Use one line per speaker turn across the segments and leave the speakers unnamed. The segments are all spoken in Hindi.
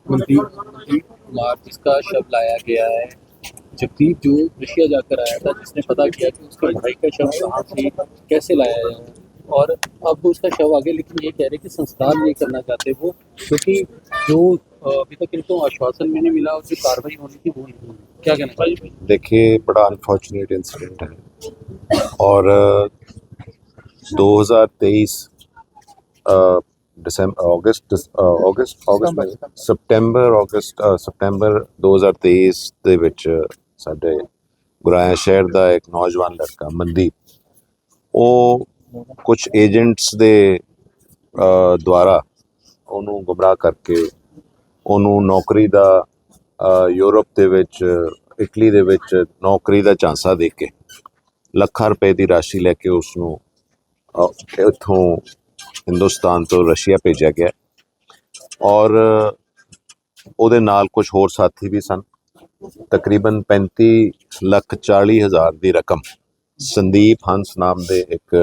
मनदीप कुमार जिसका शव लाया गया है, जगदीप जो रशिया जाकर आया था, जिसने पता किया कि उसके भाई का शव कहाँ से कैसे लाया गया है, और अब उसका शव आ गया, लेकिन ये कह रहे कि संस्कार नहीं करना चाहते वो, क्योंकि जो अभी तक इनको आश्वासन भी नहीं मिला और जो कार्रवाई होनी थी वो नहीं हुई। क्या कहना चाहिए?
देखिए, बड़ा अनफॉर्चुनेट इंसिडेंट है और 2023 ਸਤੰਬਰ 2023 ਦੇ ਵਿੱਚ ਸਾਡੇ ਗੁਰਾਇਆ ਸ਼ਹਿਰ ਦਾ ਇੱਕ ਨੌਜਵਾਨ ਲੜਕਾ ਮਨਦੀਪ, ਉਹ ਕੁਝ ਏਜੰਟਸ ਦੇ ਦੁਆਰਾ ਉਹਨੂੰ ਗੁੰਮਰਾਹ ਕਰਕੇ ਉਹਨੂੰ ਨੌਕਰੀ ਦਾ ਯੂਰਪ ਦੇ ਵਿੱਚ, ਇਟਲੀ ਦੇ ਵਿੱਚ ਨੌਕਰੀ ਦਾ ਝਾਂਸਾ ਦੇ ਕੇ ਲੱਖਾਂ ਰੁਪਏ ਦੀ ਰਾਸ਼ੀ ਲੈ ਕੇ ਉਸਨੂੰ ਇੱਥੋਂ ਹਿੰਦੁਸਤਾਨ ਤੋਂ ਰਸ਼ੀਆ ਭੇਜਿਆ ਗਿਆ ਔਰ ਉਹਦੇ ਨਾਲ ਕੁਝ ਹੋਰ ਸਾਥੀ ਵੀ ਸਨ। ਤਕਰੀਬਨ 35,40,000 ਦੀ ਰਕਮ ਸੰਦੀਪ ਹੰਸ ਨਾਮ ਦੇ ਇੱਕ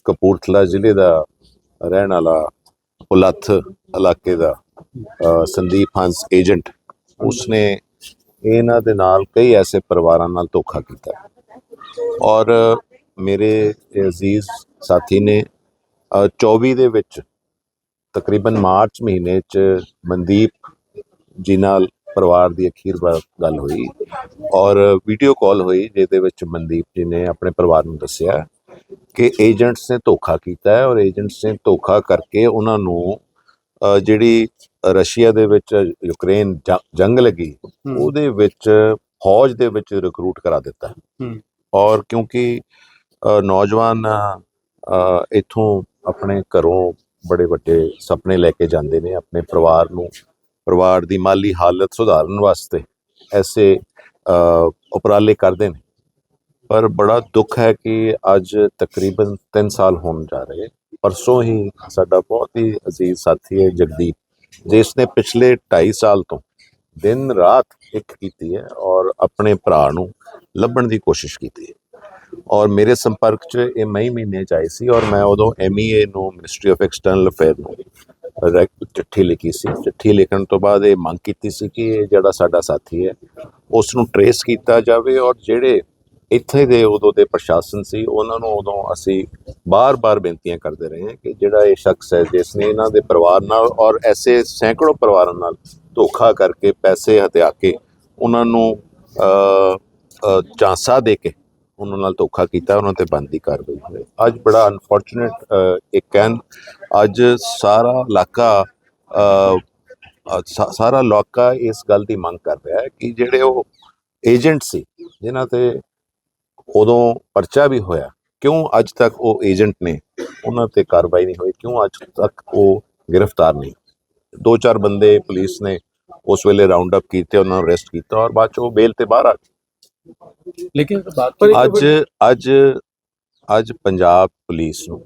ਕਪੂਰਥਲਾ ਜ਼ਿਲ੍ਹੇ ਦਾ ਰਹਿਣ ਵਾਲਾ ਪੁਲੱਥ ਇਲਾਕੇ ਦਾ ਸੰਦੀਪ ਹੰਸ ਏਜੰਟ, ਉਸਨੇ ਇਹਨਾਂ ਦੇ ਨਾਲ ਕਈ ਐਸੇ ਪਰਿਵਾਰਾਂ ਨਾਲ ਧੋਖਾ ਕੀਤਾ ਔਰ ਮੇਰੇ ਅਜ਼ੀਜ਼ ਸਾਥੀ ਨੇ 24 ਦੇ ਵਿੱਚ ਤਕਰੀਬਨ ਮਾਰਚ ਮਹੀਨੇ 'ਚ ਮਨਦੀਪ ਜੀ ਨਾਲ ਪਰਿਵਾਰ ਦੀ ਅਖੀਰ ਵਾਰ ਗੱਲ ਹੋਈ ਔਰ ਵੀਡੀਓ ਕਾਲ ਹੋਈ, ਜਿਹਦੇ ਵਿੱਚ ਮਨਦੀਪ ਜੀ ਨੇ ਆਪਣੇ ਪਰਿਵਾਰ ਨੂੰ ਦੱਸਿਆ ਕਿ ਏਜੰਟਸ ਨੇ ਧੋਖਾ ਕੀਤਾ ਹੈ ਔਰ ਏਜੰਟਸ ਨੇ ਧੋਖਾ ਕਰਕੇ ਉਹਨਾਂ ਨੂੰ ਜਿਹੜੀ ਰਸ਼ੀਆ ਦੇ ਵਿੱਚ ਯੂਕਰੇਨ ਜੰਗ ਲੱਗੀ ਉਹਦੇ ਵਿੱਚ ਫੌਜ ਦੇ ਵਿੱਚ ਰਿਕਰੂਟ ਕਰਾ ਦਿੱਤਾ ਔਰ ਕਿਉਂਕਿ ਨੌਜਵਾਨ ਇੱਥੋਂ ਆਪਣੇ ਘਰੋਂ ਬੜੇ ਵੱਡੇ ਸੁਪਨੇ ਲੈ ਕੇ ਜਾਂਦੇ ਨੇ, ਆਪਣੇ ਪਰਿਵਾਰ ਦੀ ਮਾਲੀ ਹਾਲਤ ਸੁਧਾਰਨ ਵਾਸਤੇ ਐਸੇ ਉਪਰਾਲੇ ਕਰਦੇ ਨੇ। ਪਰ ਬੜਾ ਦੁੱਖ ਹੈ ਕਿ ਅੱਜ ਤਕਰੀਬਨ 3 ਸਾਲ ਹੋਣ ਜਾ ਰਹੇ। ਪਰਸੋਂ ਹੀ ਸਾਡਾ ਬਹੁਤ ਹੀ ਅਜ਼ੀਜ਼ ਸਾਥੀ ਹੈ ਜਗਦੀਪ, ਜਿਸ ਨੇ ਪਿਛਲੇ 2.5 ਸਾਲ ਤੋਂ ਦਿਨ ਰਾਤ ਇੱਕ ਕੀਤੀ ਹੈ ਔਰ ਆਪਣੇ ਭਰਾ ਨੂੰ ਲੱਭਣ ਦੀ ਕੋਸ਼ਿਸ਼ ਕੀਤੀ ਹੈ ਔਰ ਮੇਰੇ ਸੰਪਰਕ 'ਚ ਇਹ ਮਈ ਮਹੀਨੇ 'ਚ ਆਈ ਸੀ ਔਰ ਮੈਂ ਉਦੋਂ MEA ਨੂੰ, ਮਿਨਿਸਟਰੀ ਆਫ ਐਕਸਟਰਨਲ ਅਫੇਅਰ ਨੂੰ ਚਿੱਠੀ ਲਿਖੀ ਸੀ। ਚਿੱਠੀ ਲਿਖਣ ਤੋਂ ਬਾਅਦ ਇਹ ਮੰਗ ਕੀਤੀ ਸੀ ਕਿ ਇਹ ਜਿਹੜਾ ਸਾਡਾ ਸਾਥੀ ਹੈ ਉਸ ਨੂੰ ਟਰੇਸ ਕੀਤਾ ਜਾਵੇ ਔਰ ਜਿਹੜੇ ਇੱਥੇ ਦੇ ਉਦੋਂ ਦੇ ਪ੍ਰਸ਼ਾਸਨ ਸੀ ਉਹਨਾਂ ਨੂੰ ਉਦੋਂ ਅਸੀਂ ਬਾਰ-ਬਾਰ ਬੇਨਤੀਆਂ ਕਰਦੇ ਰਹੇ ਹਾਂ ਕਿ ਜਿਹੜਾ ਇਹ ਸ਼ਖਸ ਹੈ ਜਿਸ ਨੇ ਇਹਨਾਂ ਦੇ ਪਰਿਵਾਰ ਨਾਲ ਔਰ ਐਸੇ ਸੈਂਕੜੋਂ ਪਰਿਵਾਰਾਂ ਨਾਲ ਧੋਖਾ ਕਰਕੇ ਪੈਸੇ ਹਥਿਆ ਕੇ ਉਹਨਾਂ ਨੂੰ ਝਾਂਸਾ ਦੇ ਕੇ ਉਹਨਾਂ ਨਾਲ ਧੋਖਾ ਕੀਤਾ, ਉਹਨਾਂ 'ਤੇ ਬਣਦੀ ਕਾਰਵਾਈ ਹੋਈ। ਅੱਜ ਬੜਾ ਅਨਫੋਰਚੂਨੇਟ ਇੱਕ ਕਹਿਣ, ਅੱਜ ਸਾਰਾ ਇਲਾਕਾ ਇਸ ਗੱਲ ਦੀ ਮੰਗ ਕਰ ਰਿਹਾ ਹੈ ਕਿ ਜਿਹੜੇ ਉਹ ਏਜੰਟ ਸੀ ਜਿਨ੍ਹਾਂ 'ਤੇ ਉਦੋਂ ਪਰਚਾ ਵੀ ਹੋਇਆ, ਕਿਉਂ ਅੱਜ ਤੱਕ ਉਹ ਏਜੰਟ ਨੇ ਉਹਨਾਂ 'ਤੇ ਕਾਰਵਾਈ ਨਹੀਂ ਹੋਈ, ਕਿਉਂ ਅੱਜ ਤੱਕ ਉਹ ਗ੍ਰਿਫਤਾਰ ਨਹੀਂ। 2-4 ਬੰਦੇ ਪੁਲਿਸ ਨੇ ਉਸ ਵੇਲੇ ਰਾਉਂਡ ਅਪ ਕੀਤੇ, ਉਹਨਾਂ ਨੂੰ ਅਰੈਸਟ ਕੀਤਾ ਔਰ ਬਾਅਦ 'ਚ ਉਹ ਬੇਲ 'ਤੇ ਬਾਹਰ ਆ ਗਏ।
ਲੇਕਿਨ
ਅੱਜ ਪੰਜਾਬ ਪੁਲਿਸ ਨੂੰ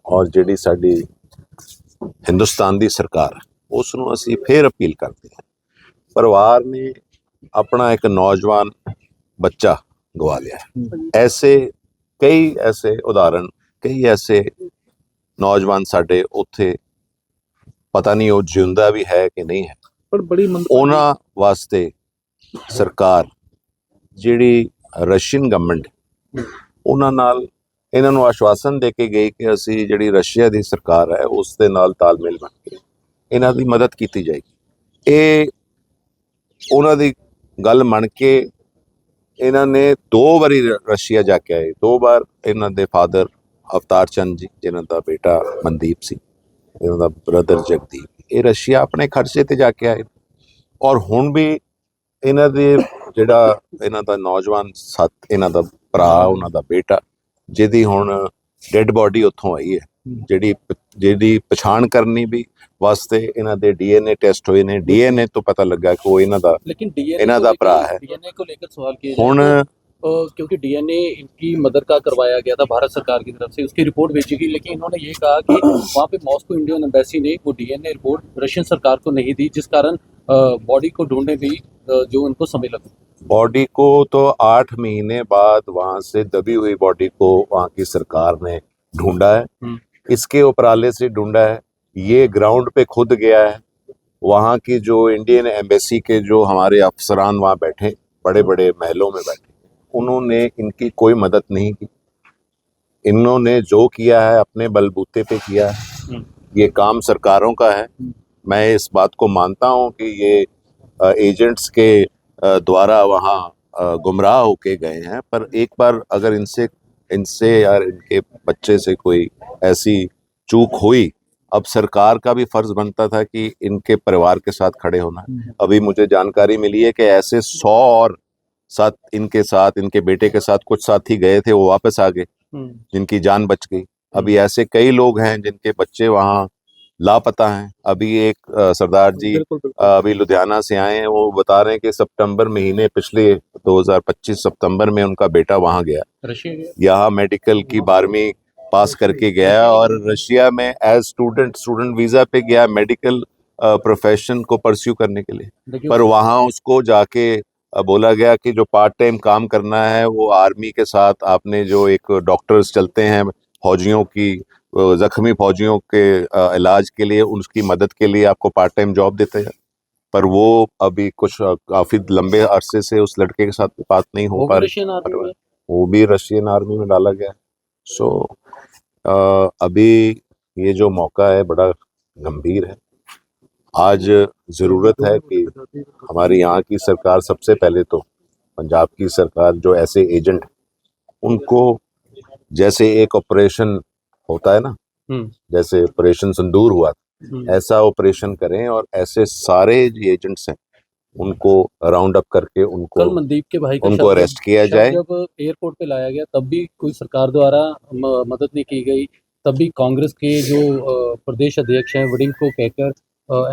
ਔਰ ਜਿਹੜੀ ਸਾਡੀ ਹਿੰਦੁਸਤਾਨ ਦੀ ਸਰਕਾਰ ਉਸ ਨੂੰ ਅਸੀਂ ਫੇਰ ਅਪੀਲ ਕਰਦੇ ਹਾਂ। ਪਰਿਵਾਰ ਨੇ ਆਪਣਾ ਇੱਕ ਨੌਜਵਾਨ ਬੱਚਾ ਗਵਾ ਲਿਆ ਹੈ। ਕਈ ਐਸੇ ਉਦਾਹਰਣ, ਕਈ ਐਸੇ ਨੌਜਵਾਨ ਸਾਡੇ ਉੱਥੇ, ਪਤਾ ਨਹੀਂ ਉਹ ਜਿਉਂਦਾ ਵੀ ਹੈ ਕਿ ਨਹੀਂ ਹੈ।
ਪਰ ਬੜੀ
ਉਹਨਾਂ ਵਾਸਤੇ ਸਰਕਾਰ, ਜਿਹੜੀ ਰਸ਼ੀਅਨ ਗਵਰਨਮੈਂਟ, ਉਹਨਾਂ ਨਾਲ ਇਹਨਾਂ ਨੂੰ ਆਸ਼ਵਾਸਨ ਦੇ ਕੇ ਗਈ ਕਿ ਅਸੀਂ ਜਿਹੜੀ ਰਸ਼ੀਆ ਦੀ ਸਰਕਾਰ ਹੈ ਉਸ ਦੇ ਨਾਲ ਤਾਲਮੇਲ ਬਣ ਕੇ ਇਹਨਾਂ ਦੀ ਮਦਦ ਕੀਤੀ ਜਾਏਗੀ। ਇਹ ਉਹਨਾਂ ਦੀ ਗੱਲ ਮੰਨ ਕੇ ਇਹਨਾਂ ਨੇ 2 ਵਾਰੀ ਰਸ਼ੀਆ ਜਾ ਕੇ ਆਏ। 2 ਵਾਰ ਇਹਨਾਂ ਦੇ ਫਾਦਰ ਅਵਤਾਰ ਚੰਦ ਜੀ, ਜਿਨ੍ਹਾਂ ਦਾ ਬੇਟਾ ਮਨਦੀਪ ਸੀ, ਇਹਨਾਂ ਦਾ ਬ੍ਰਦਰ ਜਗਦੀਪ, ਇਹ ਰਸ਼ੀਆ ਆਪਣੇ ਖਰਚੇ 'ਤੇ ਜਾ ਕੇ ਆਏ ਔਰ ਹੁਣ ਵੀ ਇਹਨਾਂ ਦੇ ਜਿਹੜਾ ਇਹਨਾਂ ਦਾ ਨੌਜਵਾਨ ਇਹਨਾਂ ਦਾ ਭਰਾ, ਉਹਨਾਂ ਦਾ ਬੇਟਾ, ਜਿਹਦੀ ਹੁਣ ਡੈਡ ਬਾਡੀ ਉੱਥੋਂ ਆਈ ਹੈ, ਜਿਹਦੀ ਪਛਾਣ ਕਰਨੀ ਵੀ ਵਾਸਤੇ ਇਹਨਾਂ ਦੇ DNA ਟੈਸਟ ਹੋਏ ਨੇ। DNA ਤੋਂ ਪਤਾ ਲੱਗਾ ਕਿ ਉਹ ਇਹਨਾਂ ਦਾ ਭਰਾ ਹੈ।
DNA को लेकर सवाल किया
ਹੁਣ
क्योंकि DNA इनकी मदर का करवाया गया था भारत सरकार की तरफ से, उसकी रिपोर्ट भेजी गई, लेकिन इन्होंने ये कहा कि वहाँ पे मॉस्को इंडियन एम्बेसी ने वो DNA रिपोर्ट रशियन सरकार को नहीं दी, जिस कारण बॉडी को ढूंढने भी जो उनको समय लगा।
बॉडी को तो 8 महीने बाद वहाँ से दबी हुई बॉडी को वहाँ की सरकार ने ढूंढा है, इसके उपराले से ढूंढा है। ये ग्राउंड पे खुद गया है, वहाँ की जो इंडियन एम्बेसी के जो हमारे अफसरान वहाँ बैठे, बड़े बड़े महलों में बैठे, उन्होंने इनकी कोई मदद नहीं की। इन्होंने जो किया है अपने बलबूते पे किया है। ये काम सरकारों का है। मैं इस बात को मानता हूँ कि ये एजेंट्स के द्वारा वहाँ गुमराह होके गए हैं, पर एक बार अगर इनसे इनसे यार इनके बच्चे से कोई ऐसी चूक हुई, अब सरकार का भी फर्ज बनता था कि इनके परिवार के साथ खड़े होना। अभी मुझे जानकारी मिली है कि ऐसे 100 और साथ इनके बेटे के साथ कुछ साथी गए थे, वो वापस आ गए, जिनकी जान बच गई। अभी ऐसे कई लोग हैं जिनके बच्चे वहाँ लापता हैं। अभी एक सरदार जी अभी लुधियाना से आए हैं, वो बता रहे हैं कि सितंबर महीने पिछले 2025 सितंबर में उनका बेटा वहाँ गया, यहाँ मेडिकल की 12वीं पास करके गया और रशिया में एज स्टूडेंट वीजा पे गया मेडिकल प्रोफेशन को परस्यू करने के लिए। पर वहाँ उसको जाके बोला गया कि जो पार्ट टाइम काम करना है वो आर्मी के साथ, आपने जो एक डॉक्टर्स चलते हैं फौजियों की, जख्मी फौजियों के इलाज के लिए, उसकी मदद के लिए आपको पार्ट टाइम जॉब देते हैं। पर वो अभी कुछ काफी लंबे अरसे से उस लड़के के साथ बात नहीं हो पा रही, वो भी रशियन आर्मी में डाला गया। सो अभी ये जो मौका है बड़ा गंभीर है। आज जरूरत है कि हमारी यहाँ की सरकार, सबसे पहले तो पंजाब की सरकार, जो ऐसे एजेंट, उनको जैसे एक ऑपरेशन होता है ना, जैसे ऑपरेशन सिंदूर हुआ, ऐसा ऑपरेशन करें और ऐसे सारे एजेंट्स हैं उनको राउंड अप करके
कल मनदीप के भाई
उनको अरेस्ट किया जाए।
जब एयरपोर्ट पे लाया गया तब भी कोई सरकार द्वारा मदद नहीं की गई, तब भी कांग्रेस के जो प्रदेश अध्यक्ष हैं वडिंग को कहकर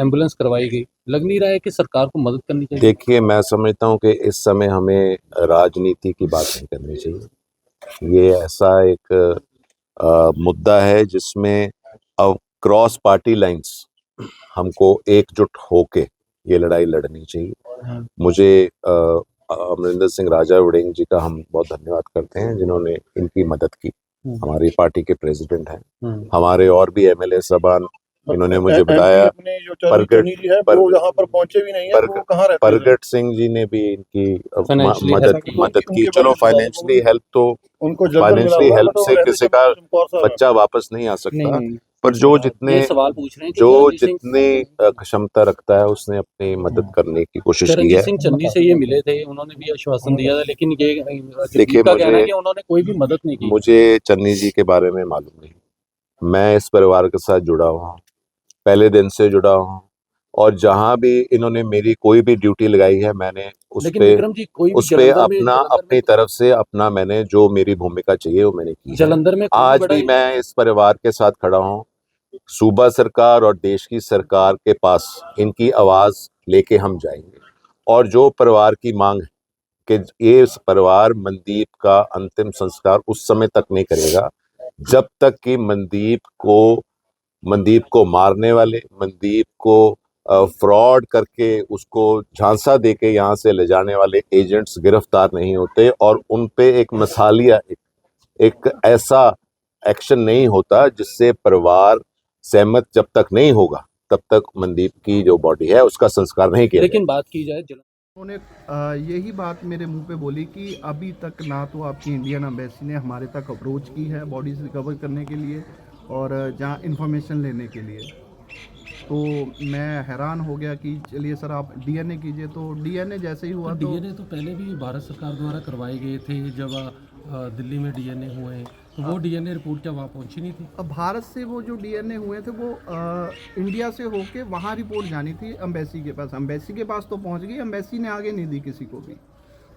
एम्बुलेंस करवाई गई। लग नहीं रहा है कि सरकार को मदद करनी चाहिए?
देखिए, मैं समझता हूँ कि इस समय हमें राजनीति की बात नहीं करनी चाहिए। ये ऐसा एक मुद्दा है जिसमें अब क्रॉस पार्टी लाइंस हमको एकजुट होके ये लड़ाई लड़नी चाहिए। मुझे अमरिंदर सिंह राजा वड़िंग जी का हम बहुत धन्यवाद करते हैं जिन्होंने इनकी मदद की। हमारी पार्टी के प्रेसिडेंट हैं, हमारे और भी एमएलए साहबान, इन्होंने मुझे बताया। परगट सिंह जी ने भी इनकी मदद की। चलो, फाइनेंशियली हेल्प तो फाइनेंशियली हेल्प से किसी का बच्चा वापस नहीं आ सकता, पर जो जितने
सवाल पूछ रहे हैं
जो जितनी क्षमता रखता है उसने अपनी मदद करने की कोशिश की है।
सिंह चन्नी से ये मिले थे, उन्होंने भी आश्वासन दिया था, लेकिन ये
देखिए,
उन्होंने कोई भी मदद नहीं की।
मुझे चन्नी जी के बारे में मालूम नहीं। मैं इस परिवार के साथ जुड़ा हुआ हूँ, पहले दिन से जुड़ा हूँ, और जहां भी इन्होंने मेरी कोई भी ड्यूटी लगाई है, मैंने उस पे अपनी तरफ से अपना मैंने जो मेरी भूमिका चाहिए वो मैंने की।
जलंधर में
आज भी मैं इस परिवार के साथ खड़ा हूँ। सूबा सरकार और देश की सरकार के पास इनकी आवाज लेके हम जाएंगे, और जो परिवार की मांग है कि ये परिवार मनदीप का अंतिम संस्कार उस समय तक नहीं करेगा जब तक कि मनदीप को मारने वाले, मनदीप को फ्रॉड करके उसको झांसा देके यहाँ से ले जाने वाले एजेंट्स गिरफ्तार नहीं होते और उन पे एक मिसालिया एक ऐसा एक्शन नहीं होता जिससे परिवार सहमत जब तक नहीं होगा तब तक मनदीप की जो बॉडी है उसका संस्कार नहीं किया।
लेकिन बात की जाए,
उन्होंने यही बात मेरे मुंह पे बोली कि अभी तक ना तो आपकी इंडियन एम्बेसी ने हमारे तक अप्रोच की है बॉडीज़ रिकवर करने के लिए और जहाँ इन्फॉर्मेशन लेने के लिए। तो मैं हैरान हो गया कि चलिए सर आप डीएनए कीजिए। तो डीएनए जैसे ही हुआ, तो
डीएनए तो पहले भी भारत सरकार द्वारा करवाए गए थे। जब दिल्ली में डीएनए हुए तो वो डीएनए रिपोर्ट क्या वहाँ पहुँची नहीं थी?
अब भारत से वो जो डीएनए हुए थे वो इंडिया से होके वहाँ रिपोर्ट जानी थी एम्बेसी के पास। एम्बेसी के पास तो पहुँच गई, एम्बेसी ने आगे नहीं दी किसी को भी,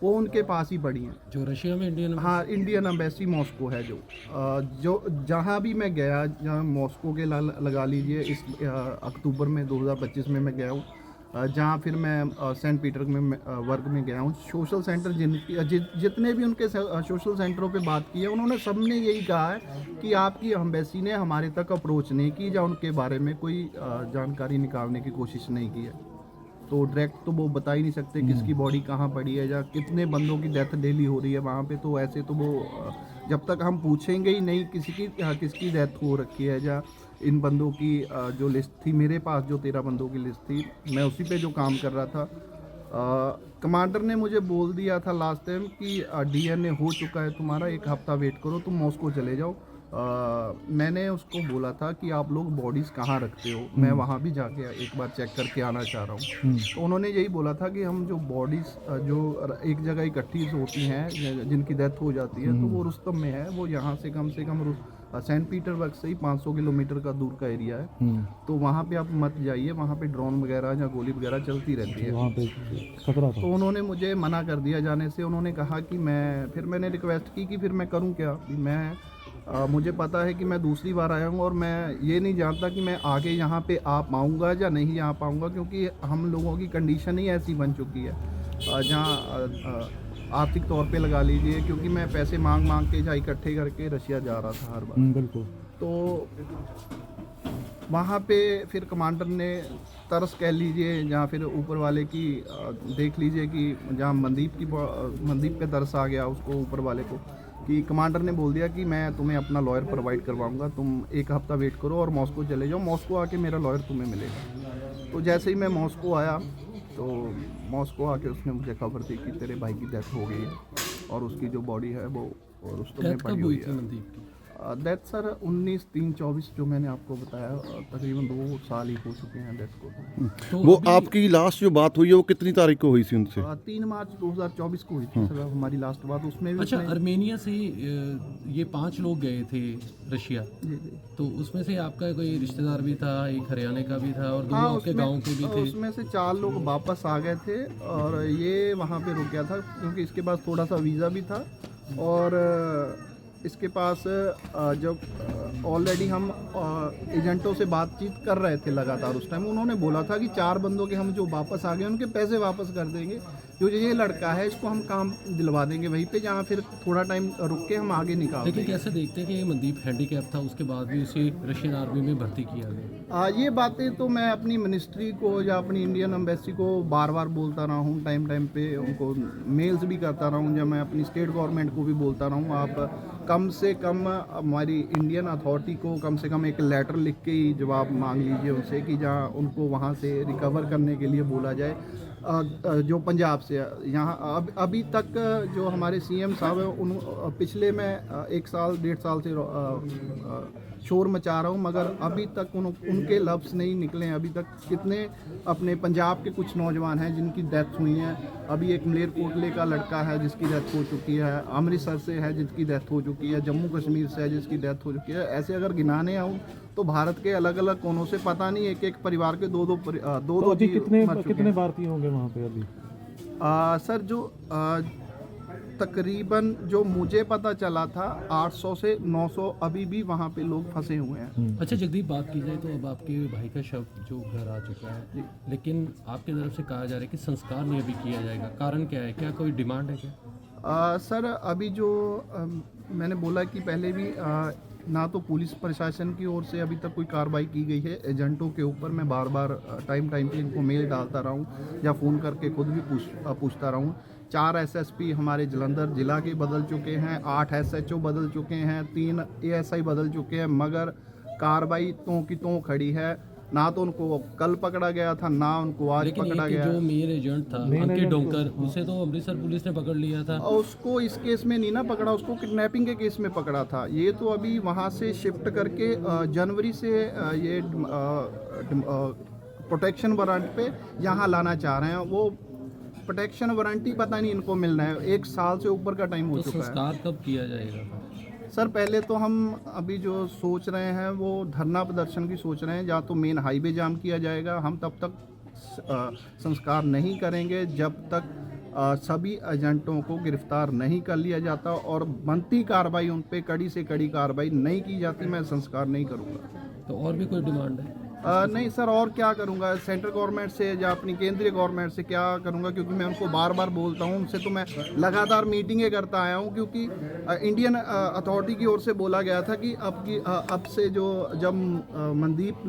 वो उनके पास ही पड़ी हैं।
जो रशिया में इंडियन,
हाँ, इंडियन एम्बेसी मॉस्को है जो जहाँ भी मैं गया, जहाँ मॉस्को के लगा लीजिए, इस अक्टूबर में 2025 में मैं गया हूँ, जहाँ फिर मैं सेंट पीटर में वर्क में गया हूँ। सोशल सेंटर जितने भी उनके सोशल सेंटरों पे बात की है, उन्होंने सबने यही कहा है कि आपकी एम्बेसी ने हमारे तक अप्रोच नहीं की या उनके बारे में कोई जानकारी निकालने की कोशिश नहीं की है। तो डायरेक्ट तो वो बता ही नहीं सकते किसकी बॉडी कहाँ पड़ी है या कितने बंदों की डेथ डेली हो रही है वहाँ पे। तो ऐसे तो वो जब तक हम पूछेंगे ही नहीं किसकी डेथ हो रखी है या इन बंदों की जो लिस्ट थी मेरे पास, जो 13 बंदों की लिस्ट थी, मैं उसी पे जो काम कर रहा था। कमांडर ने मुझे बोल दिया था लास्ट टाइम कि डीएनए हो चुका है तुम्हारा, 1 हफ्ता वेट करो, तुम मॉस्को चले जाओ। मैंने उसको बोला था कि आप लोग बॉडीज़ कहाँ रखते हो, मैं वहाँ भी जाके एक बार चेक करके आना चाह रहा हूँ। तो उन्होंने यही बोला था कि हम जो बॉडीज़ जो एक जगह इकट्ठी होती हैं जिनकी डेथ हो जाती है, तो वो रुस्तम में है। वो यहाँ से कम सेंट पीटर्सबर्ग से ही 500 किलोमीटर का दूर का एरिया है। तो वहाँ पे आप मत जाइए, वहाँ पे ड्रोन वगैरह या गोली वगैरह चलती रहती है,
वहाँ पे खतरा था।
तो उन्होंने मुझे मना कर दिया जाने से। उन्होंने कहा कि फिर मैंने रिक्वेस्ट की कि फिर मैं करूं क्या, कि मुझे पता है कि मैं दूसरी बार आया हूं और मैं ये नहीं जानता कि मैं आगे यहाँ पे आ पाऊँगा या नहीं आ पाऊँगा, क्योंकि हम लोगों की कंडीशन ही ऐसी बन चुकी है जहाँ आर्थिक तौर पे लगा लीजिए, क्योंकि मैं पैसे मांग के जहाँ इकट्ठे करके रशिया जा रहा था हर बार।
बिल्कुल।
तो वहाँ पे फिर कमांडर ने तरस कह लीजिए, या फिर ऊपर वाले की देख लीजिए कि जहाँ मनदीप पे तरस आ गया उसको, ऊपर वाले को, कि कमांडर ने बोल दिया कि मैं तुम्हें अपना लॉयर प्रोवाइड करवाऊंगा, तुम 1 हफ्ता वेट करो और मॉस्को चले जाओ, मॉस्को आके मेरा लॉयर तुम्हें मिलेगा। तो जैसे ही मैं मॉस्को आया, तो मॉस्को आके उसने मुझे खबर दी कि तेरे भाई की डेथ हो गई है और उसकी जो बॉडी है वो रुस्तम में पड़ी हुई है। डेथ सर 19/3/24 जो मैंने आपको बताया, तकरीबन 2 साल ही हो चुके हैं डेथ को।
तो
वो आपकी लास्ट जो बात हुई है वो कितनी तारीख को हुई थी उनसे?
3 मार्च 2024 को हुई थी सर हमारी लास्ट बात। उसमें भी
अच्छा,
उसने-
अर्मेनिया से ये 5 लोग गए थे रशिया,
जी जी।
तो उसमें से आपका कोई रिश्तेदार भी था, एक हरियाणा का भी था और 2
हाँ,
आपके गांव के भी थे।
उसमें से 4 लोग वापस आ गए थे और ये वहाँ पे रुक गया था, क्योंकि इसके पास थोड़ा सा वीज़ा भी था और इसके पास जब ऑलरेडी हम एजेंटों से बातचीत कर रहे थे लगातार उस टाइम, उन्होंने बोला था कि 4 बंदों के हम जो वापस आ गए उनके पैसे वापस कर देंगे, जो ये लड़का है इसको हम काम दिलवा देंगे वहीं पे, जहाँ फिर थोड़ा टाइम रुक के हम आगे निकाल
लेकिन
देंगे।
कैसे देखते हैं कि ये मनदीप हैंडीकैप था, उसके बाद भी उसे रशियन आर्मी में भर्ती किया गया?
ये बातें तो मैं अपनी मिनिस्ट्री को या अपनी इंडियन एम्बेसी को बार बार बोलता रहा हूँ, टाइम पे उनको मेल्स भी करता रहा हूँ, या मैं अपनी स्टेट गवर्नमेंट को भी बोलता रहा हूँ, आप कम से कम हमारी इंडियन अथॉरिटी को कम से कम एक लेटर लिख के ही जवाब मांग लीजिए उनसे, कि जहाँ उनको वहाँ से रिकवर करने के लिए बोला जाए। जो पंजाब से यहाँ अभी तक जो हमारे सीएम साहब हैं, उन पिछले मैं 1 साल 1.5 साल से शोर मचा रहा हूँ, मगर अभी तक उनके लफ्ज़ नहीं निकले हैं। अभी तक कितने अपने पंजाब के कुछ नौजवान हैं जिनकी डेथ हुई हैं। अभी एक मलेरकोटले का लड़का है जिसकी डेथ हो चुकी है, अमृतसर से है जिसकी डेथ हो चुकी है, जम्मू कश्मीर से है जिसकी डेथ हो चुकी है। ऐसे अगर गिनाने आऊँ तो भारत के अलग अलग कोनों से पता नहीं एक परिवार के दो
तो अभी कितने भारतीय होंगे वहाँ पे अभी?
सर जो तकरीबन जो मुझे पता चला था 800 से 900 अभी भी वहाँ पे लोग फंसे हुए हैं।
अच्छा जगदीप, बात की जाए तो अब आपके भाई का शव जो घर आ चुका है, लेकिन आपकी तरफ से कहा जा रहा है कि संस्कार नहीं अभी किया जाएगा, कारण क्या है? क्या कोई डिमांड है क्या?
सर अभी जो मैंने बोला कि पहले भी ना तो पुलिस प्रशासन की ओर से अभी तक कोई कार्रवाई की गई है एजेंटों के ऊपर। मैं बार बार टाइम पे इनको मेल डालता रहा हूँ या फ़ोन करके खुद भी पूछता रहा हूँ। 4 एसएसपी हमारे जलंधर जिला के बदल चुके हैं, 8 एसएचओ बदल चुके हैं, 3 एएसआई बदल चुके हैं, मगर कार्रवाई की खड़ी है। ना तो उनको कल पकड़ा गया था, ना उनको आज
लेकिन
पकड़ा
एक
गया।
जो मेन एजेंट था अंकित डोंकर, उसे तो अमृतसर पुलिस ने पकड़ लिया था।
और उसको इस केस में नहीं ना पकड़ा, उसको किडनैपिंग के केस में पकड़ा था। ये तो अभी वहाँ से शिफ्ट करके जनवरी से ये प्रोटेक्शन वारंट पे यहाँ लाना चाह रहे हैं। वो प्रोटेक्शन वारंट ही पता नहीं इनको मिलना है, 1 साल से ऊपर का टाइम हो
तो
चुका है।
संस्कार कब किया जाएगा?
सर पहले तो हम अभी जो सोच रहे हैं वो धरना प्रदर्शन की सोच रहे हैं, या तो मेन हाईवे जाम किया जाएगा। हम तब तक संस्कार नहीं करेंगे जब तक सभी एजेंटों को गिरफ्तार नहीं कर लिया जाता और बनती कार्रवाई उन पे कड़ी से कड़ी कार्रवाई नहीं की जाती, मैं संस्कार नहीं करूँगा।
तो और भी कोई डिमांड है?
नहीं सर, और क्या करूँगा? सेंट्रल गवर्नमेंट से या अपनी केंद्रीय गवर्नमेंट से क्या करूँगा, क्योंकि मैं उनको बार बार बोलता हूँ, उनसे तो मैं लगातार मीटिंगें करता आया हूँ, क्योंकि इंडियन अथॉरिटी की ओर से बोला गया था कि अब से जब मनदीप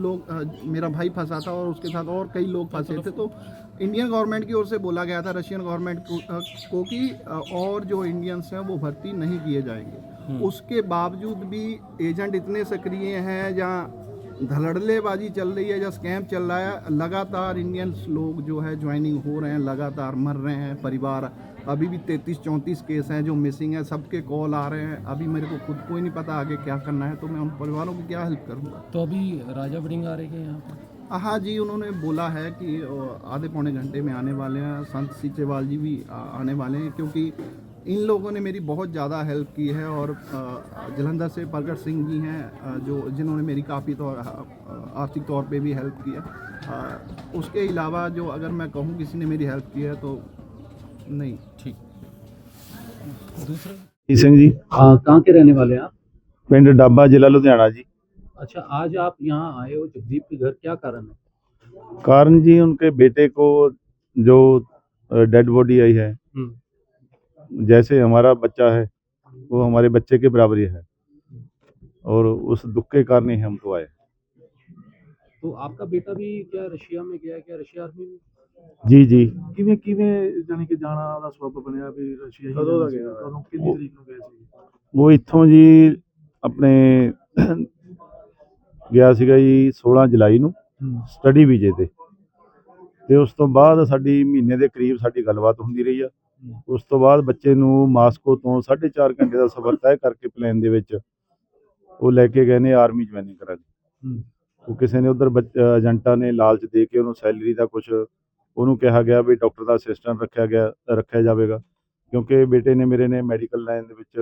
मेरा भाई फंसा था और उसके साथ और कई लोग फंसे थे, तो इंडियन गवर्नमेंट की ओर से बोला गया था रशियन गवर्नमेंट को कि और जो इंडियंस हैं वो भर्ती नहीं किए जाएंगे। उसके बावजूद भी एजेंट इतने सक्रिय हैं, या धड़ल्लेबाजी चल रही है या स्कैम चल रहा है। लगातार इंडियंस लोग जो है ज्वाइनिंग हो रहे हैं, लगातार मर रहे हैं परिवार। अभी भी 33-34 केस हैं जो मिसिंग है, सबके कॉल आ रहे हैं। अभी मेरे को खुद को ही नहीं पता आगे क्या करना है, तो मैं उन परिवारों की क्या हेल्प करूँगा।
तो अभी राजा वड़िंग आ रहे हैं यहाँ पर?
हाँ जी, उन्होंने बोला है कि आधे पौने घंटे में आने वाले हैं। संत सीचेवाल जी भी आने वाले हैं, क्योंकि इन लोगों ने मेरी बहुत ज़्यादा हेल्प की है। और जलंधर से प्रगट सिंह जी हैं जिन्होंने मेरी काफ़ी आर्थिक तौर पे भी हेल्प की है। उसके अलावा जो अगर मैं कहूँ किसी ने मेरी हेल्प की है तो नहीं।
ठीक। दूसरा
जी सिंह जी,
कहाँ के रहने वाले हैं आप?
पिंड डाबा, जिला लुधियाना जी।
अच्छा, आज आप यहाँ आए हो जगदीप के घर, क्या कारण है?
कारण जी, उनके बेटे को जो डेड बॉडी आई है, जैसे हमारा बच्चा है वो हमारे बच्चे के बराबर ही है, और उस दुख के कारण ही हम तो आए।
तो आपका बेटा भी क्या रशिया में गया है, क्या रशिया आर्मी में?
जी जी।
ਕਿਵੇਂ ਕਿਵੇਂ ਜਾਨੀ ਕਿ ਜਾਣਾ ਦਾ ਸਬਬ ਬਣਿਆ ਵੀ ਰਸ਼ੀਆ ਹੀ
ਕਦੋਂ ਦਾ
ਜਾਣਾ ਸੀ?
ਗਿਆ?
ਕਦੋਂ ਕਿੰਨੀ ਤਰੀਕ ਨੂੰ ਗਏ ਸੀ?
ਉਹ ਇੱਥੋਂ ਜੀ ਆਪਣੇ ਗਿਆ ਸੀਗਾ ਜੀ 16 ਜੁਲਾਈ ਨੂੰ ਸਟੱਡੀ ਵੀਜ਼ੇ ਤੇ ਉਸ ਤੋਂ ਬਾਅਦ ਸਾਡੀ ਮਹੀਨੇ ਦੇ ਕਰੀਬ ਸਾਡੀ ਗੱਲਬਾਤ ਹੁੰਦੀ ਰਹੀ ਆ। ਉਸ ਤੋਂ ਬਾਅਦ ਬੱਚੇ ਨੂੰ ਮਾਸਕੋ ਤੋਂ 4.5 ਘੰਟੇ ਦਾ ਸਫ਼ਰ ਤੈਅ ਕਰਕੇ ਪਲੇਨ ਦੇ ਵਿੱਚ ਉਹ ਲੈ ਕੇ ਗਏ ਨੇ ਆਰਮੀ ਜੁਆਇਨਿੰਗ ਕਰਾ ਲਈ। ਉਹ ਕਿਸੇ ਨੇ ਉੱਧਰ ਏਜੰਟਾਂ ਨੇ ਲਾਲਚ ਦੇ ਕੇ ਉਹਨੂੰ ਸੈਲਰੀ ਦਾ ਕੁਛ ਉਹਨੂੰ ਕਿਹਾ ਗਿਆ ਵੀ ਡਾਕਟਰ ਦਾ ਅਸਿਸਟੈਂਟ ਰੱਖਿਆ ਜਾਵੇਗਾ, ਕਿਉਂਕਿ ਬੇਟੇ ਨੇ ਮੇਰੇ ਨੇ ਮੈਡੀਕਲ ਲਾਈਨ ਦੇ ਵਿੱਚ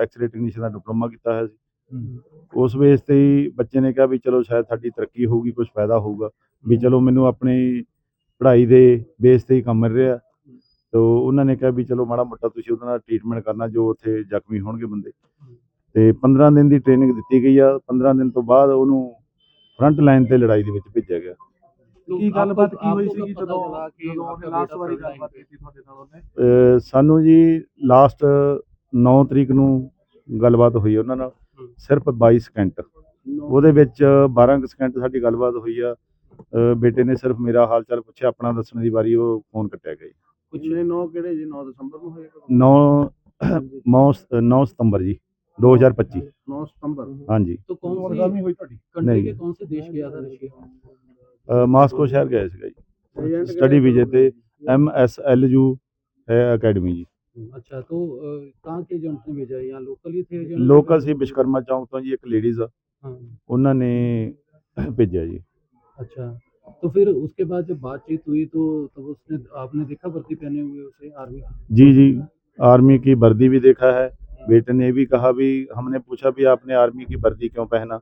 ਐਕਸਰੇ ਟੈਕਨੀਸ਼ੀਅਨ ਦਾ ਡਿਪਲੋਮਾ ਕੀਤਾ ਹੋਇਆ ਸੀ। ਉਸ ਬੇਸ ਤੇ ਹੀ ਬੱਚੇ ਨੇ ਕਿਹਾ ਵੀ ਚਲੋ ਸ਼ਾਇਦ ਸਾਡੀ ਤਰੱਕੀ ਹੋਊਗੀ, ਕੁਛ ਫਾਇਦਾ ਹੋਊਗਾ, ਵੀ ਚਲੋ ਮੈਨੂੰ ਆਪਣੀ ਪੜ੍ਹਾਈ ਦੇ ਬੇਸ ਤੇ ਹੀ ਕੰਮ ਮਿਲ ਰਿਹਾ। ਤੋ ਉਹਨਾਂ ਨੇ ਕਿਹਾ ਵੀ ਚਲੋ ਮਾੜਾ ਮੋਟਾ ਤੁਸੀਂ ਉਹਦਾ ਟ੍ਰੀਟਮੈਂਟ ਕਰਨਾ ਜੋ ਉੱਥੇ ਜ਼ਖਮੀ ਹੋਣਗੇ ਬੰਦੇ। ਤੇ 15 ਦਿਨ ਦੀ ਟ੍ਰੇਨਿੰਗ ਦਿੱਤੀ ਗਈ ਆ। 15 ਦਿਨ ਤੋਂ ਬਾਅਦ ਉਹਨੂੰ ਫਰੰਟ ਲਾਈਨ ਤੇ ਲੜਾਈ ਦੇ ਵਿੱਚ ਭੇਜਿਆ ਗਿਆ।
ਕੀ ਗੱਲਬਾਤ ਕੀ ਹੋਈ ਸੀ ਜਦੋਂ ਉਹਨੇ ਲਾਸਟ ਵਾਰੀ ਗੱਲਬਾਤ ਕੀਤੀ ਤੁਹਾਡੇ ਨਾਲ ਉਹਨੇ?
ਸਾਨੂੰ ਜੀ ਲਾਸਟ 9 ਤਰੀਕ ਨੂੰ ਗੱਲਬਾਤ ਹੋਈ ਉਹਨਾਂ ਨਾਲ, ਸਿਰਫ 22 ਸਕਿੰਟ। ਉਹਦੇ ਵਿੱਚ 12 ਸਕਿੰਟ ਸਾਡੀ ਗੱਲਬਾਤ ਹੋਈ ਆ। ਬੇਟੇ ਨੇ ਸਿਰਫ ਮੇਰਾ ਹਾਲ ਚਾਲ ਪੁੱਛਿਆ, ਆਪਣਾ ਦੱਸਣ ਦੀ ਵਾਰੀ ਉਹ ਫੋਨ ਕੱਟਿਆ ਗਿਆ ਜੀ।
ਕੁਝ 9 ਕਿਹੜੇ ਜੀ? 9 ਦਸੰਬਰ ਨੂੰ ਹੋਏਗਾ।
9 ਸਤੰਬਰ ਜੀ 2025।
9 सितंबर।
हाँ जी।
तो कौन सी
वर्गामी हुई ਤੁਹਾਡੀ?
कंट्री
नहीं।
के कौन से देश गया था रशिया?
ਮਾਸਕੋ ਸ਼ਹਿਰ ਗਏ ਸੀਗਾ ਜੀ ਸਟੱਡੀ ਵੀਜ਼ੇ ਤੇ। MSLU है अकेडमी जी।
अच्छा, तो कहाँ के एजेंट ने भेजा है? यहाँ लोकल ही थे एजेंट?
ਲੋਕਲ ਸੀ ਵਿਸ਼ਕਰਮਾ ਚੌਂਕ ਤੋਂ ਜੀ, ਇੱਕ ਲੇਡੀਜ਼ ਆ,
हाँ।
ਉਹਨਾਂ ਨੇ ਭੇਜਿਆ ਜੀ।
अच्छा, तो फिर उसके बाद जब बातचीत हुई तो तब उसने आपने देखा वर्दी पहने हुए उसे आर्मी की?
जी जी, आर्मी की वर्दी भी देखा है। बेटे ने भी कहा भी, हमने पूछा भी आपने आर्मी की वर्दी क्यों पहना,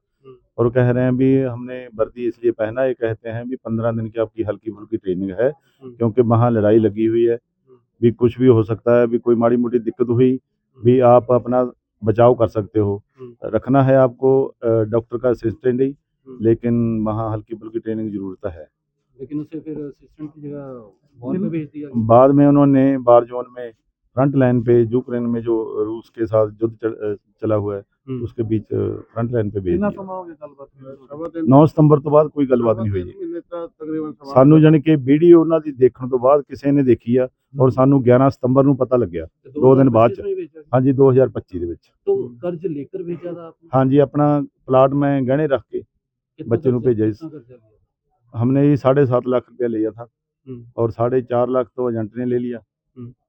और कह रहे हैं भी हमने वर्दी इसलिए पहना, ये कहते हैं भी 15 दिन की आपकी हल्की फुल्की ट्रेनिंग है, क्योंकि वहाँ लड़ाई लगी हुई है, भी कुछ भी हो सकता है, भी कोई माड़ी मोटी दिक्कत हुई भी आप अपना बचाव कर सकते हो। रखना है आपको डॉक्टर का असिस्टेंट ही, लेकिन वहाँ हल्की फुल्की ट्रेनिंग ज़रूरत है।
लेकिन उसे फिर असिस्टेंट की जगह वॉर में भेज दिया?
बाद में उन्होंने वार जोन में फ्रंट लाइन पे यूक्रेन में जो रूस के साथ युद्ध चला हुआ है उसके बीच फ्रंट लाइन पे भेज
ਕਿੰਨਾ
दिया।
ਸਮਾਂ ਹੋ ਗਿਆ ਗੱਲਬਾਤ ਨੂੰ?
9 ਸਤੰਬਰ ਤੋਂ ਬਾਅਦ ਕੋਈ ਗੱਲਬਾਤ ਨਹੀਂ ਹੋਈ ਜੀ ਸਾਨੂੰ, ਜਾਣੀ ਕਿ ਵੀਡੀਓ ਉਹਨਾਂ ਦੀ ਦੇਖਣ ਤੋਂ ਬਾਅਦ ਕਿਸੇ ਨੇ ਦੇਖੀ ਆ, ਔਰ ਸਾਨੂੰ 11 ਸਤੰਬਰ ਨੂੰ ਪਤਾ ਲੱਗਿਆ, 2 ਦਿਨ ਬਾਅਦ ਚ।
2025 में भेजा?
ਹਾਂਜੀ 2025 ਦੇ ਵਿੱਚ।
तो कर्ज लेकर भेजा था आपने?
ਹਾਂਜੀ, ਆਪਣਾ प्लाट में गहने रख के
कितना
बच्चे ਨੂੰ
कर्जा-
भेजा
कितना कर्जा लिया?
हमने ये 7.5 लाख रुपया लिया था,
हम्म,
और 4.5 लाख तो एजेंट ने ले लिया।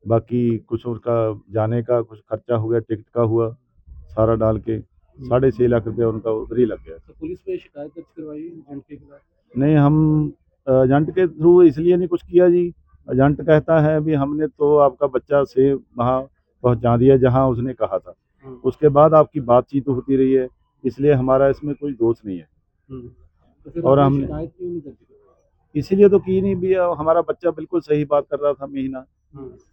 बाकी कुछ उसका जाने का कुछ खर्चा हो गया, टिकट का हुआ, सारा डाल के 6.5 लाख रुपया उनका उधर ही लग गया।
तो पुलिस पे शिकायत दर्ज करवाई एजेंट के खिलाफ?
नहीं, हम एजेंट के थ्रू इसलिए नहीं कुछ किया जी। एजेंट कहता है भी हमने तो आपका बच्चा से वहाँ पहुँचा दिया जहाँ उसने कहा था, उसके बाद आपकी बातचीत होती रही है, इसलिए हमारा इसमें कोई दोष नहीं है।
तो फिर
और
आपने
हमने-
शिकायत क्यों नहीं दर्ज करवाई?
इसीलिए तो की नहीं भी, हमारा बच्चा बिल्कुल सही बात कर रहा था महीना।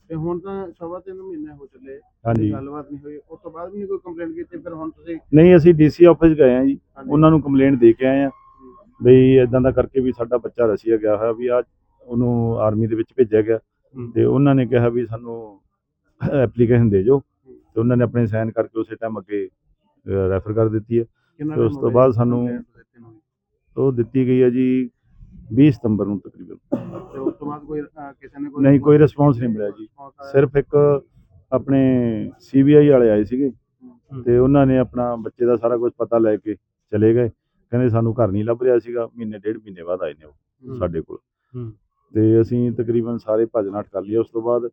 ਤੇ ਹੁਣ ਤਾਂ 2.5 ਮਹੀਨੇ ਹੋ ਚੱਲੇ,
ਹਾਂਜੀ।
ਗੱਲਬਾਤ ਨਹੀਂ ਹੋਈ। ਉਸ ਤੋਂ ਬਾਅਦ ਵੀ ਨਹੀਂ ਕੋਈ ਕੰਪਲੇਂਟ ਕੀਤੀ? ਫਿਰ ਹੁਣ ਤੁਸੀਂ
ਨਹੀਂ, ਅਸੀਂ ਡੀਸੀ ਆਫਿਸ ਗਏ ਆ ਜੀ, ਉਹਨਾਂ ਨੂੰ ਕੰਪਲੇਂਟ ਦੇ ਕੇ ਆਏ ਆ ਬਈ ਇਦਾਂ ਦਾ ਕਰਕੇ ਵੀ ਸਾਡਾ ਬੱਚਾ ਰਸ਼ੀਆ ਗਿਆ ਹੋਇਆ, ਵੀ ਆ ਉਹਨੂੰ ਆਰਮੀ ਦੇ ਵਿੱਚ ਭੇਜਿਆ ਗਿਆ। ਤੇ ਉਹਨਾਂ ਨੇ ਕਿਹਾ ਵੀ ਸਾਨੂੰ ਐਪਲੀਕੇਸ਼ਨ ਦੇ ਜੋ, ਤੇ ਉਹਨਾਂ ਨੇ ਆਪਣੇ ਸਾਈਨ ਕਰਕੇ ਉਸੇ ਟਾਈਮ ਅੱਗੇ ਰੈਫਰ ਕਰ ਦਿੱਤੀ ਹੈ।
ਕਿੰਨਾ
ਤੇ ਉਸ ਤੋਂ ਬਾਅਦ ਸਾਨੂੰ ਉਹ ਦਿੱਤੀ ਗਈ ਹੈ ਜੀ 20 ਸਤੰਬਰ ਨੂੰ ਤਕਰੀਬਨ।
ਤੇ ਉਸ ਤੋਂ ਬਾਅਦ ਕੋਈ ਕਿਸੇ ਨੇ
ਨਹੀਂ, ਕੋਈ ਰਿਸਪੌਂਸ ਨਹੀਂ ਮਿਲਿਆ ਜੀ। ਸਿਰਫ ਇੱਕ ਆਪਣੇ CBI ਵਾਲੇ ਆਏ ਸੀਗੇ, ਤੇ ਉਹਨਾਂ ਨੇ ਆਪਣਾ ਬੱਚੇ ਦਾ ਸਾਰਾ ਕੁਝ ਪਤਾ ਲੈ ਕੇ ਚਲੇ ਗਏ, ਕਹਿੰਦੇ ਸਾਨੂੰ ਘਰ ਨਹੀਂ ਲੱਭ ਰਿਹਾ ਸੀਗਾ। ਮਹੀਨੇ ਡੇਢ ਮਹੀਨੇ ਬਾਅਦ ਆਏ ਨੇ ਉਹ ਸਾਡੇ ਕੋਲ ਤੇ ਅਸੀਂ ਤਕਰੀਬਨ ਸਾਰੇ ਭੱਜ ਨੱਠ ਕਰ ਲਿਆ। ਉਸ ਤੋਂ ਬਾਅਦ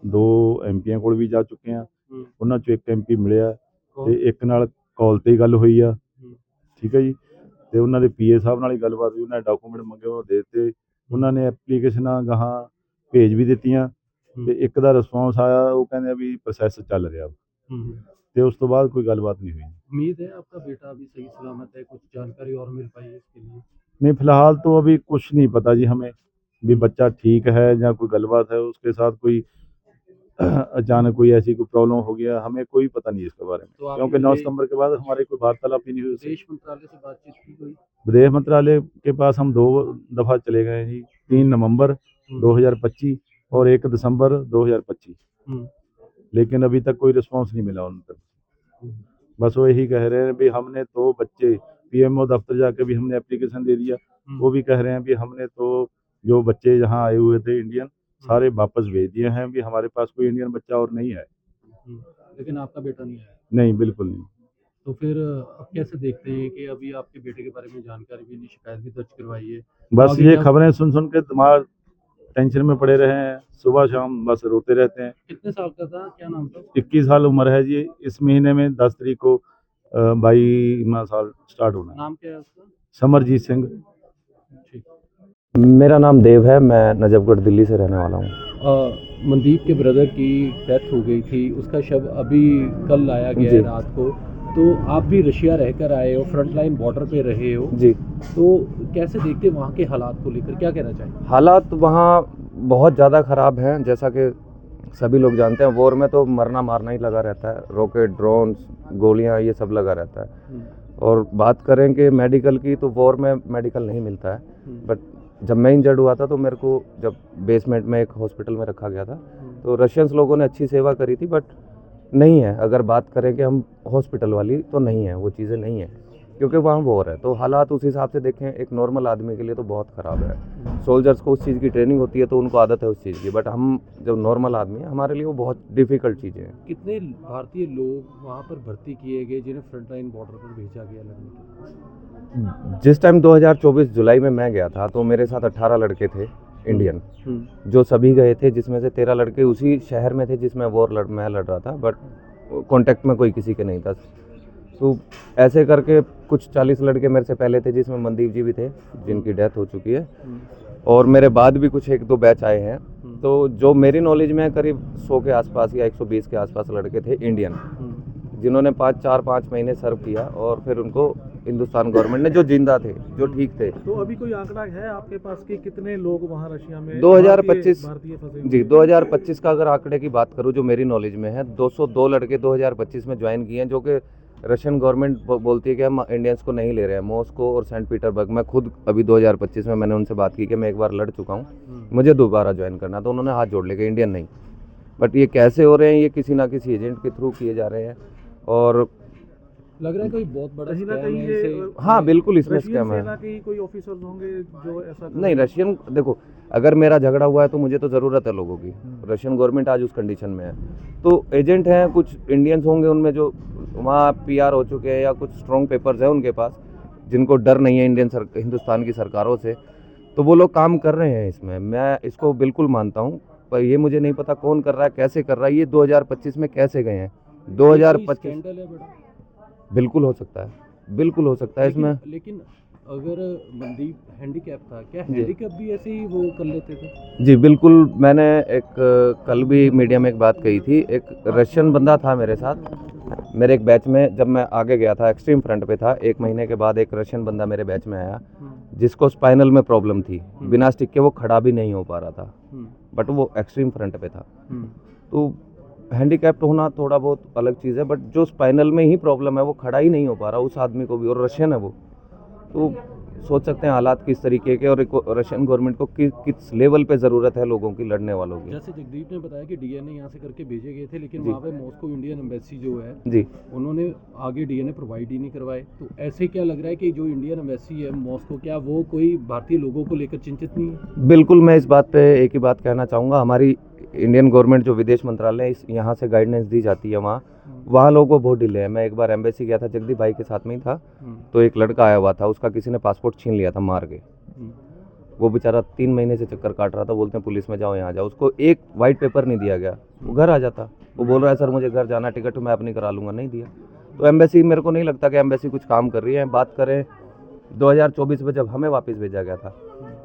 2 ਐਮਪੀਆਂ ਕੋਲ ਵੀ ਜਾ ਚੁੱਕੇ ਹਾਂ। ਉਹਨਾਂ 'ਚੋਂ ਇੱਕ ਐਮਪੀ ਮਿਲਿਆ ਤੇ ਇੱਕ ਨਾਲ ਕਾਲ ਤੇ ਗੱਲ ਹੋਈ ਆ। ਠੀਕ ਹੈ ਜੀ। ਤੇ ਉਹਨਾਂ ਦੇ ਪੀਏ ਸਾਹਿਬ ਨਾਲ ਹੀ ਗੱਲਬਾਤ ਹੋਈ। ਉਹਨਾਂ ਨੇ ਡਾਕੂਮੈਂਟ ਮੰਗੇ, ਉਹ ਦੇ ਦਿੱਤੇ। ਉਹਨਾਂ ਨੇ ਐਪਲੀਕੇਸ਼ਨਾਂ ਗਾਹਾਂ ਭੇਜ ਵੀ ਦਿੱਤੀਆਂ ਤੇ ਇੱਕ ਦਾ ਰਿਸਪੌਂਸ ਆਇਆ, ਉਹ ਕਹਿੰਦੇ ਆ ਵੀ ਪ੍ਰੋਸੈਸ ਚੱਲ ਰਿਹਾ। ਤੇ ਉਸ ਤੋਂ ਬਾਅਦ ਕੋਈ ਗੱਲਬਾत नहीं हुई।
उम्मीद है आपका बेटा अभी सही सलामत है, कुछ जानकारी और मिल पाई है इसके लिए?
नहीं, फिलहाल तो अभी कुछ नहीं पता जी हमें भी बच्चा ठीक है या कोई गलबात है उसके साथ, कोई अचानक कोई ऐसी कोई प्रॉब्लम हो गया, हमें कोई पता नहीं इसके बारे में।
तो
क्योंकि 9 सितंबर के बाद हमारी कोई वार्तालाप ही नहीं हुई उससे।
विदेश मंत्रालय से बातचीत की कोई?
विदेश मंत्रालय के पास हम 2 दफ़ा चले गए हैं जी, 3 नवंबर 2025 और 1 दिसंबर 2025, लेकिन अभी तक कोई रिस्पॉन्स नहीं मिला उन तक। बस वो यही कह रहे हैं भी हमने तो बच्चे पीएमओ दफ्तर जाके भी हमने एप्लीकेशन दे दिया, वो भी कह रहे हैं भी हमने तो जो बच्चे यहाँ आए हुए थे इंडियन सारे वापस भेज दिए हैं, भी हमारे पास कोई इंडियन बच्चा और नहीं है।
लेकिन आपका बेटा नहीं आया?
नहीं, बिल्कुल नहीं।
तो फिर अब कैसे देखते हैं कि अभी आपके बेटे के बारे में जानकारी भी नहीं, शिकायत भी दर्ज करवाई है,
बस
आगे
ये
क्या-
खबरें सुन सुन के दिमाग टेंशन में पड़े रहे हैं, सुबह शाम बस रोते रहते हैं।
कितने साल का था, क्या नाम था?
21 साल उम्र है जी। इस महीने में 10 तारीख को 22वां साल स्टार्ट होना है।
नाम क्या है उसका?
समरजीत सिंह।
ठीक।
मेरा नाम देव है, मैं नजफगढ़ दिल्ली से रहने वाला हूँ।
मनदीप के ब्रदर की डेथ हो गई थी, उसका शव अभी कल लाया गया है
जी।
रात को। तो आप भी रशिया रहकर आए हो, फ्रंट लाइन बॉर्डर पे रहे हो,
जी।
तो कैसे देखते वहाँ के हालात को लेकर, क्या कहना चाहिए?
हालात वहाँ बहुत ज़्यादा ख़राब हैं, जैसा कि सभी लोग जानते हैं। वॉर में तो मरना मारना ही लगा रहता है, रॉकेट, ड्रोन्स, गोलियाँ, ये सब लगा रहता है। और बात करें कि मेडिकल की, तो वॉर में मेडिकल नहीं मिलता है। बट जब मैं इंजर्ड हुआ था तो मेरे को जब बेसमेंट में एक हॉस्पिटल में रखा गया था, तो रशियंस लोगों ने अच्छी सेवा करी थी, बट नहीं है। अगर बात करें कि हम हॉस्पिटल वाली, तो नहीं है, वो चीज़ें नहीं है, क्योंकि वहाँ वॉर है। तो हालात उस हिसाब से देखें एक नॉर्मल आदमी के लिए तो बहुत ख़राब है। सोल्जर्स को उस चीज़ की ट्रेनिंग होती है तो उनको आदत है उस चीज़ की, बट हम जब नॉर्मल आदमी हैं हमारे लिए वो बहुत डिफ़िकल्ट चीज़ें हैं।
कितने भारतीय लोग वहाँ पर भर्ती किए गए जिन्हें फ्रंट लाइन बॉर्डर पर भेजा गया लड़ने के लिए?
जिस टाइम 2024 जुलाई में मैं गया था तो मेरे साथ 18 लड़के थे इंडियन, जो सभी गए थे, जिसमें से 13 लड़के उसी शहर में थे जिसमें मैं लड़ रहा था, बट कांटेक्ट में कोई किसी के नहीं था। तो ऐसे करके कुछ 40 लड़के मेरे से पहले थे, जिसमें मनदीप जी भी थे जिनकी डेथ हो चुकी है, और मेरे बाद भी कुछ 1-2 बैच आए हैं। तो जो मेरी नॉलेज में करीब 100 के आसपास या 120 के आसपास लड़के थे इंडियन, जिन्होंने 4-5 महीने सर्व किया, और फिर उनको हिंदुस्तान गवर्नमेंट ने, जो जिंदा थे, जो ठीक थे।
तो अभी कोई आंकड़ा है आपके पास कि कितने लोग वहाँ रशिया में
2025
भारतीय फंसे
जी,
हुए हैं?
2025 का अगर आंकड़े की बात करूं जो मेरी नॉलेज में है, 202 लड़के 2025 में ज्वाइन किए हैं, जो कि रशियन गवर्नमेंट बोलती है कि हम इंडियंस को नहीं ले रहे हैं। मॉस्को और सेंट पीटरबर्ग, मैं खुद अभी 2025 में मैंने उनसे बात की कि मैं एक बार लड़ चुका हूँ, मुझे दोबारा ज्वाइन करना, तो उन्होंने हाथ जोड़ लेके इंडियन नहीं। बट ये कैसे हो रहे हैं, ये किसी ना किसी एजेंट के थ्रू किए जा रहे हैं, और
लग रहा है कोई बहुत बड़ा
कहीं ना
scam
कहीं
है
ये
इसे-
हाँ बिल्कुल इसमें
रशियन
स्कैम है।
सेना के ही कोई ऑफिसर्स होंगे जो ऐसा कर
नहीं, रशियन, देखो अगर मेरा झगड़ा हुआ है तो मुझे तो ज़रूरत है लोगों की। रशियन गवर्नमेंट आज उस कंडीशन में है, तो एजेंट हैं कुछ इंडियंस होंगे उनमें जो वहाँ पीआर हो चुके हैं, या कुछ स्ट्रॉन्ग पेपर्स हैं उनके पास, जिनको डर नहीं है हिंदुस्तान की सरकारों से, तो वो लोग काम कर रहे हैं इसमें। मैं इसको बिल्कुल मानता हूँ, पर ये मुझे नहीं पता कौन कर रहा है, कैसे कर रहा है, ये 2025 में कैसे गए हैं।
कोई
2025
स्कैंडल है बड़ा?
बिल्कुल हो सकता है, बिल्कुल हो सकता है इसमें।
लेकिन अगर मनदीप हैंडीकैप था, क्या
जी।
हैंडीकैप भी ऐसे ही वो कर लेते थे?
जी बिल्कुल, मैंने एक कल भी मीडिया में एक बात कही थी। एक रशियन बंदा था मेरे साथ, मेरे एक बैच में, जब मैं आगे गया था एक्सट्रीम फ्रंट पे था, 1 महीने के बाद एक रशियन बंदा मेरे बैच में आया, जिसको स्पाइनल में प्रॉब्लम थी, बिना स्टिक के वो खड़ा भी नहीं हो पा रहा था, बट वो एक्सट्रीम फ्रंट पे था। तो हैंडीकैप्ड होना थोड़ा बहुत अलग चीज़ है, बट जो स्पाइनल में ही प्रॉब्लम है वो खड़ा ही नहीं हो पा रहा उस आदमी को भी, और रशियन है वो। तो सोच सकते हैं हालात किस तरीके के, और रशियन गवर्नमेंट को किस लेवल पे ज़रूरत है लोगों की, लड़ने वालों की।
जैसे जगदीप ने बताया कि डीएनए यहाँ से करके भेजे गए थे, लेकिन
जी।
वहाँ पे मॉस्को इंडियन एम्बेसी जो है,
जी
उन्होंने आगे डीएनए प्रोवाइड ही नहीं करवाए। तो ऐसे क्या लग रहा है कि जो इंडियन एम्बेसी है मॉस्को, क्या वो कोई भारतीय लोगों को लेकर चिंतित नहीं है?
बिल्कुल, मैं इस बात पे एक ही बात कहना चाहूँगा। हमारी इंडियन गवर्नमेंट जो विदेश मंत्रालय है, यहाँ से गाइडेंस दी जाती है वहाँ, वहाँ लोगों को बहुत डिले है। मैं एक बार एम्बेसी गया था, जगदीप भाई के साथ में ही था, तो एक लड़का आया हुआ था, उसका किसी ने पासपोर्ट छीन लिया था मार के। वो बेचारा 3 महीने से चक्कर काट रहा था, बोलते हैं पुलिस में जाओ, यहाँ जाओ। उसको एक वाइट पेपर नहीं दिया गया, वो घर आ जाता। वो बोल रहा है सर मुझे घर जाना, टिकट मैं अपनी करा लूँगा, नहीं दिया। तो एम्बेसी, मेरे को नहीं लगता कि एम्बेसी कुछ काम कर रही है। बात करें 2024 में जब हमें वापस भेजा गया था,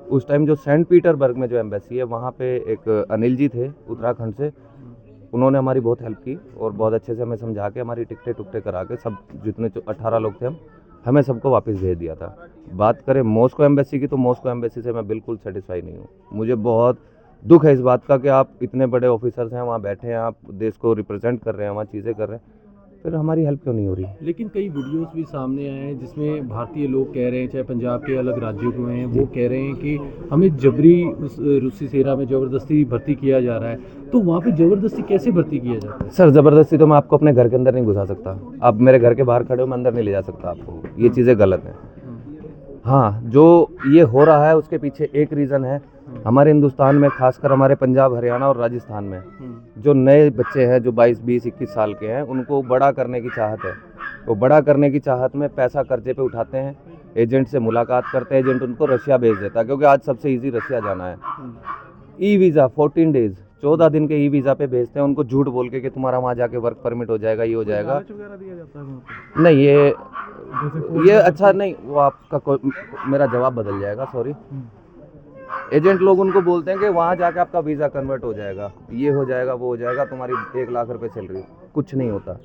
उस टाइम जो सेंट पीटरबर्ग में जो एम्बेसी है, वहाँ पे एक अनिल जी थे उत्तराखंड से, उन्होंने हमारी बहुत हेल्प की और बहुत अच्छे से हमें समझा के हमारी टिकटें टुकटे करा के सब जितने 18 लोग थे हमें सबको वापस भेज दिया था। बात करें मॉस्को एम्बेसी की, तो मॉस्को एम्बेसी से मैं बिल्कुल सेटिस्फाई नहीं हूँ। मुझे बहुत दुख है इस बात का कि आप इतने बड़े ऑफिसर्स हैं, वहाँ बैठे हैं, आप देश को रिप्रेजेंट कर रहे हैं, वहाँ चीज़ें कर रहे हैं, फिर हमारी हेल्प क्यों नहीं हो रही?
लेकिन कई वीडियोस भी सामने आए हैं जिसमें भारतीय लोग कह रहे हैं, चाहे पंजाब के अलग राज्यों के हैं, वो कह रहे हैं कि हमें जबरी उस रूसी सेना में ज़बरदस्ती भर्ती किया जा रहा है। तो वहाँ पे ज़बरदस्ती कैसे भर्ती किया जाता है?
सर ज़बरदस्ती तो मैं आपको अपने घर के अंदर नहीं घुसा सकता। आप मेरे घर के बाहर खड़े हो, मैं अंदर नहीं ले जा सकता आपको, ये चीज़ें गलत हैं। हाँ, जो ये हो रहा है उसके पीछे एक रीज़न है, हमारे हिंदुस्तान में, खासकर हमारे पंजाब, हरियाणा और राजस्थान में जो नए बच्चे हैं, जो 22, 20, 21 साल के हैं, उनको बड़ा करने की चाहत है। वो बड़ा करने की चाहत में पैसा कर्जे पे उठाते हैं, एजेंट से मुलाकात करते हैं, एजेंट उनको रशिया भेज देता है, क्योंकि आज सबसे ईजी रशिया जाना है। ई वीज़ा 14 डेज़, 14 दिन के ई वीज़ा पे भेजते हैं उनको, झूठ बोल के कि तुम्हारा वहाँ जाके वर्क परमिट हो जाएगा, ये हो जाएगा।
लालच वगैरह दिया जाता है वहाँ पे?
नहीं,
जैसे
ये अच्छा नहीं, वो आपका मेरा जवाब बदल जाएगा, सॉरी। एजेंट लोग उनको बोलते हैं कि वहाँ जाके आपका वीज़ा कन्वर्ट हो जाएगा, ये हो जाएगा, वो हो जाएगा, तुम्हारी 1 लाख रुपए सैलरी। कुछ नहीं होता।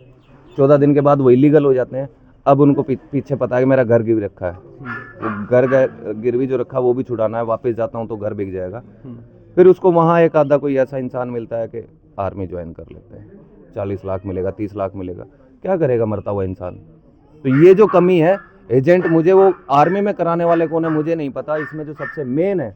14 दिन के बाद वो इलीगल हो जाते हैं। अब उनको पीछे पता है कि मेरा घर गिरवी रखा है, वो घर गिरवी जो रखा वो भी छुड़ाना है, वापस जाता हूँ तो घर बिक जाएगा। फिर उसको वहाँ एक आधा कोई ऐसा इंसान मिलता है कि आर्मी ज्वाइन कर लेते हैं, 40 लाख मिलेगा, 30 लाख मिलेगा, क्या करेगा मरता हुआ इंसान? तो ये जो कमी है, एजेंट, मुझे वो आर्मी में कराने वाले कौन है मुझे नहीं पता। इसमें जो सबसे मेन है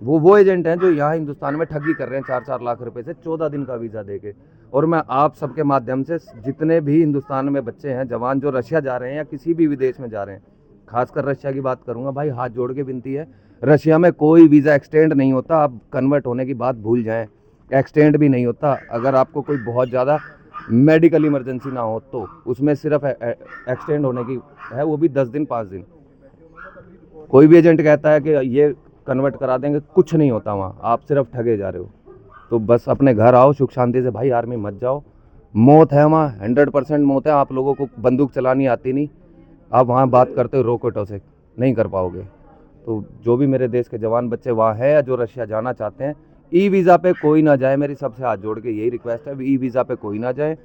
वो एजेंट हैं जो यहाँ हिंदुस्तान में ठगी कर रहे हैं 4-4 लाख रुपए से 14 दिन का वीज़ा देके। और मैं आप सबके माध्यम से जितने भी हिंदुस्तान में बच्चे हैं, जवान जो रशिया जा रहे हैं या किसी भी विदेश में जा रहे हैं, खासकर रशिया की बात करूंगा, भाई हाथ जोड़ के विनती है, रशिया में कोई वीज़ा एक्सटेंड नहीं होता। आप कन्वर्ट होने की बात भूल जाएं, एक्सटेंड भी नहीं होता। अगर आपको कोई बहुत ज़्यादा मेडिकल इमरजेंसी ना हो तो उसमें सिर्फ एक्सटेंड होने की है, वो भी 10 दिन 5 दिन। कोई भी एजेंट कहता है कि ये कन्वर्ट करा देंगे, कुछ नहीं होता वहाँ, आप सिर्फ ठगे जा रहे हो। तो बस अपने घर आओ सुख शांति से, भाई आर्मी मत जाओ, मौत है वहाँ, 100% मौत है। आप लोगों को बंदूक चलानी आती नहीं, आप वहाँ बात करते हो रॉकेटों से, नहीं कर पाओगे। तो जो भी मेरे देश के जवान बच्चे वहाँ हैं या जो रशिया जाना चाहते हैं, ई वीज़ा पे कोई ना जाए, मेरी सबसे हाथ जोड़ के यही रिक्वेस्ट है, ई वीज़ा पे कोई ना जाए,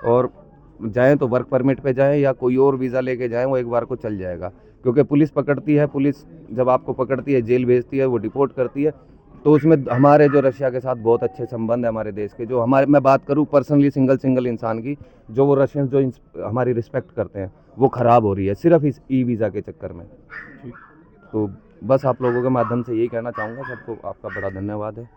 और जाएँ तो वर्क परमिट पे जाएँ या कोई और वीज़ा लेके जाएँ, वो एक बार को चल जाएगा। क्योंकि पुलिस पकड़ती है, पुलिस जब आपको पकड़ती है, जेल भेजती है, वो डिपोर्ट करती है। तो उसमें हमारे जो रशिया के साथ बहुत अच्छे संबंध है हमारे देश के, जो हमारे, मैं बात करूँ पर्सनली सिंगल इंसान की, जो वो रशियन जो हमारी रिस्पेक्ट करते हैं, वो ख़राब हो रही है सिर्फ इस ई वीज़ा के चक्कर में। तो बस आप लोगों के माध्यम से यही कहना चाहूँगा सबको, आपका बड़ा धन्यवाद है।